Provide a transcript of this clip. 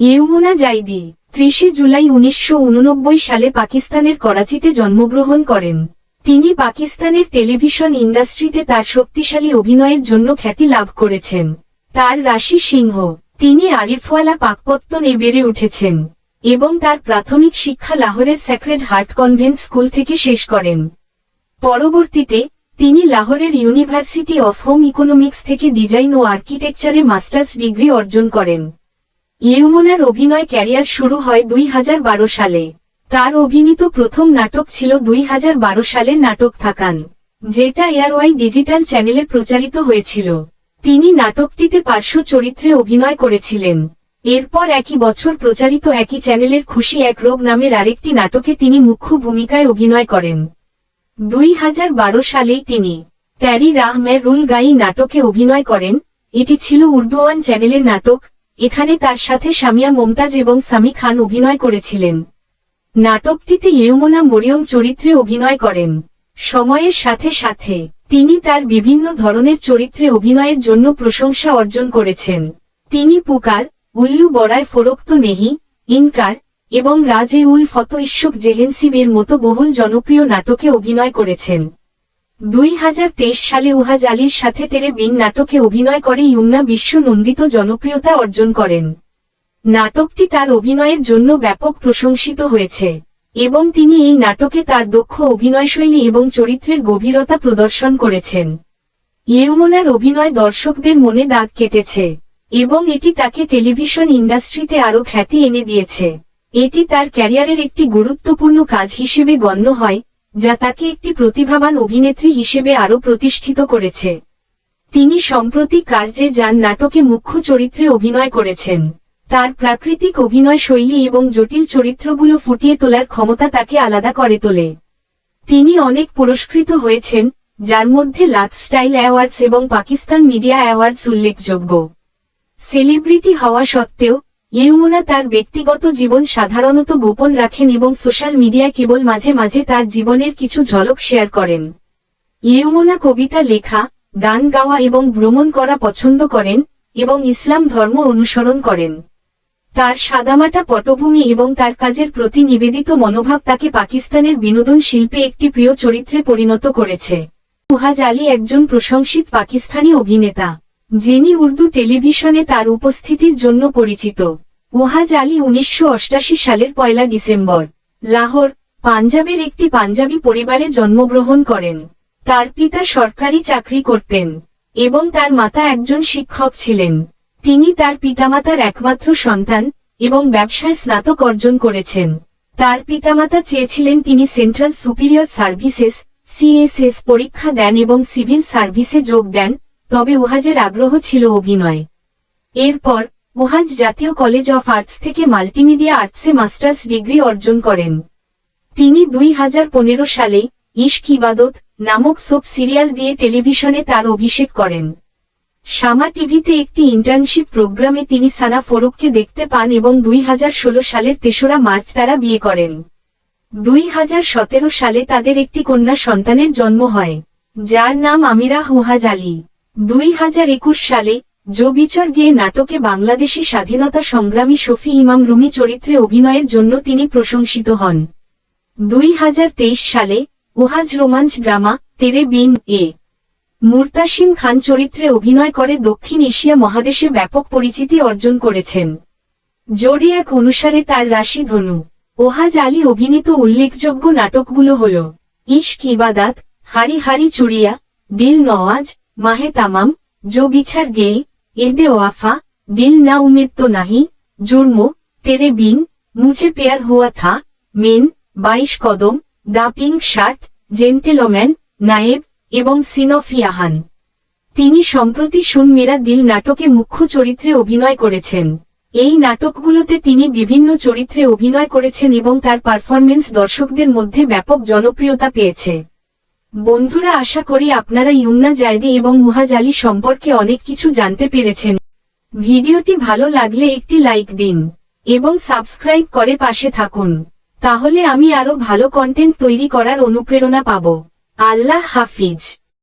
ইয়ুমনা জাইদি 30 জুলাই 1989 সালে পাকিস্তানের করাচিতে জন্মগ্রহণ করেন। তিনি পাকিস্তানের টেলিভিশন ইন্ডাস্ট্রিতে তার শক্তিশালী অভিনয়ের জন্য খ্যাতি লাভ করেছেন। তার রাশি সিংহ। তিনি আরিফওয়ালা পাকপত্তনে বেড়ে উঠেছেন এবং তার প্রাথমিক শিক্ষা লাহোরের স্যাক্রেড হার্ট কনভেন্ট স্কুল থেকে শেষ করেন। পরবর্তীতে তিনি লাহোরের ইউনিভার্সিটি অফ হোম ইকোনমিক্স থেকে ডিজাইন ও আর্কিটেকচারে মাস্টার্স ডিগ্রি অর্জন করেন। ইয়ুমনার অভিনয় ক্যারিয়ার শুরু হয় 2012 সালে। তার অভিনীত প্রথম নাটক ছিল 2012 সালের নাটক থাকান, যেটা এয়ারওয়াই ডিজিটাল চ্যানেলে প্রচারিত হয়েছিল। তিনি নাটকটিতে পার্শ্ব চরিত্রে অভিনয় করেছিলেন। এরপর একই বছর প্রচারিত একই চ্যানেলের খুশি এক রোগ নামের আরেকটি নাটকে তিনি মুখ্য ভূমিকায় অভিনয় করেন। 2012 সালেই তিনি তেরি রাহ মে রুল গাই নাটকে অভিনয় করেন। এটি ছিল উর্দুওয়ান চ্যানেলের নাটক। এখানে তার সাথে সামিয়া মমতাজ এবং সামি খান অভিনয় করেছিলেন। নাটকটিতে ইয়ুমনা মরিয়ম চরিত্রে অভিনয় করেন। সময়ের সাথে সাথে তিনি তার বিভিন্ন ধরনের চরিত্রে অভিনয়ের জন্য প্রশংসা অর্জন করেছেন। তিনি পুকার, উল্লু বড়ায় ফরোক্ত নেহি, ইনকার এবং রাজে উল ফত ইশ্বক জেহেনসিবের মতো বহুল জনপ্রিয় নাটকে অভিনয় করেছেন। 2023 সালে ওহাজ আলীর সাথে তেরে বিন নাটকে অভিনয় করে ইয়ুমনা বিশ্ব নন্দিত জনপ্রিয়তা অর্জন করেন। নাটকটি তার অভিনয়ের জন্য ব্যাপক প্রশংসিত হয়েছে এবং তিনি এই নাটকে তার দক্ষ অভিনয়শৈলী এবং চরিত্রের গভীরতা প্রদর্শন করেছেন। ইয়ুমনার অভিনয় দর্শকদের মনে দাগ কেটেছে এবং এটি তাকে টেলিভিশন ইন্ডাস্ট্রিতে আরও খ্যাতি এনে দিয়েছে। এটি তার ক্যারিয়ারের একটি গুরুত্বপূর্ণ কাজ হিসেবে গণ্য হয়, যা তাকে একটি প্রতিভাবান অভিনেত্রী হিসেবে আরও প্রতিষ্ঠিত করেছে। তিনি সম্প্রতি কার্যে যান নাটকে মুখ্য চরিত্রে অভিনয় করেছেন। তার প্রাকৃতিক অভিনয় শৈলী এবং জটিল চরিত্রগুলো ফুটিয়ে তোলার ক্ষমতা তাকে আলাদা করে তোলে। তিনি অনেক পুরস্কৃত হয়েছেন, যার মধ্যে লাক্স স্টাইল অ্যাওয়ার্ডস এবং পাকিস্তান মিডিয়া অ্যাওয়ার্ডস উল্লেখযোগ্য। সেলিব্রিটি হওয়া সত্ত্বেও ইয়ুমনা তার ব্যক্তিগত জীবন সাধারণত গোপন রাখেন এবং সোশ্যাল মিডিয়ায় কেবল মাঝে মাঝে তার জীবনের কিছু ঝলক শেয়ার করেন। ইয়ুমনা কবিতা লেখা, গান গাওয়া এবং ভ্রমণ করা পছন্দ করেন এবং ইসলাম ধর্ম অনুসরণ করেন। তার সাদামাটা পটভূমি এবং তার কাজের প্রতি নিবেদিত মনোভাব তাকে পাকিস্তানের বিনোদন শিল্পে একটি প্রিয় চরিত্রে পরিণত করেছে। ওহাজ আলী একজন প্রশংসিত পাকিস্তানি অভিনেতা, যিনি উর্দু টেলিভিশনে তার উপস্থিতির জন্য পরিচিত। ওহাজ আলী 1988 সালের 1 ডিসেম্বর লাহোর, পাঞ্জাবের একটি পাঞ্জাবি পরিবারে জন্মগ্রহণ করেন। তার পিতা সরকারি চাকরি করতেন এবং তার মাতা একজন শিক্ষক ছিলেন। তিনি তার পিতামাতার একমাত্র সন্তান এবং ব্যবসায় স্নাতক অর্জন করেছেন। তার পিতামাতা চেয়েছিলেন তিনি সেন্ট্রাল সুপিরিয়র সার্ভিসেস (সিএসএস) পরীক্ষা দেন এবং সিভিল সার্ভিসে যোগ দেন, তবে ওহাজের আগ্রহ ছিল অভিনয়। এরপর ওহাজ জাতীয় কলেজ অফ আর্টস থেকে মাল্টিমিডিয়া আর্টসে মাস্টার্স ডিগ্রি অর্জন করেন। তিনি 2015 সালে ইশক ইবাদত নামক সোপ সিরিয়াল দিয়ে টেলিভিশনে তার অভিষেক করেন। শামা টিভিতে একটি ইন্টার্নশিপ প্রোগ্রামে তিনি সানা ফরুককে দেখতে পান এবং 2016 সালের 3রা মার্চ তারা বিয়ে করেন। 2017 সালে তাদের একটি কন্যা সন্তানের জন্ম হয়, যার নাম আমিরাহ ওহাজ আলী। 2021 সালে জো বিচার গিয়ে নাটকে বাংলাদেশি স্বাধীনতা সংগ্রামী শফি ইমাম রুমি চরিত্রে অভিনয়ের জন্য তিনি প্রশংসিত হন। 2023 সালে ওহাজ রোমান্স ড্রামা তেরে বিন এ মুরতাসিম খান চরিত্রে অভিনয় করে দক্ষিণ এশিয়া মহাদেশে ব্যাপক পরিচিতি অর্জন করেছেন। জোডিয়াক অনুসারে তার রাশি ধনু। ওহাজ আলী অভিনীত উল্লেখযোগ্য নাটকগুলো হল ইশক ইবাদাত, হারি হারি চুড়িয়া, দিল নওয়াজ, মাহে তামাম, জো বিচার গে, এহদে ওয়াফা, দিল না উমেদ তো নাহি, জুর্ম, তেরে বিন, মুঝে পেয়ার হুয়া থা, মেন, 22 কদম, দ্য পিঙ্ক শার্ট, জেন্টেলম্যান, নায়েব এবং সিন অফ ইয়াহান। তিনি সম্প্রতি শুন মেরা দিল নাটকে মুখ্য চরিত্রে অভিনয় করেছেন। এই নাটকগুলোতে তিনি বিভিন্ন চরিত্রে অভিনয় করেছেন এবং তার পারফরমেন্স দর্শকদের মধ্যে ব্যাপক জনপ্রিয়তা পেয়েছে। বন্ধুরা, আশা করি আপনারা ইয়ুমনা জাইদি এবং ওহাজ আলী সম্পর্কে অনেক কিছু জানতে পেরেছেন। ভিডিওটি ভালো লাগলে একটি লাইক দিন এবং সাবস্ক্রাইব করে পাশে থাকুন, তাহলে আমি আরো ভালো কন্টেন্ট তৈরি করার অনুপ্রেরণা পাব। আল্লাহ হাফিজ।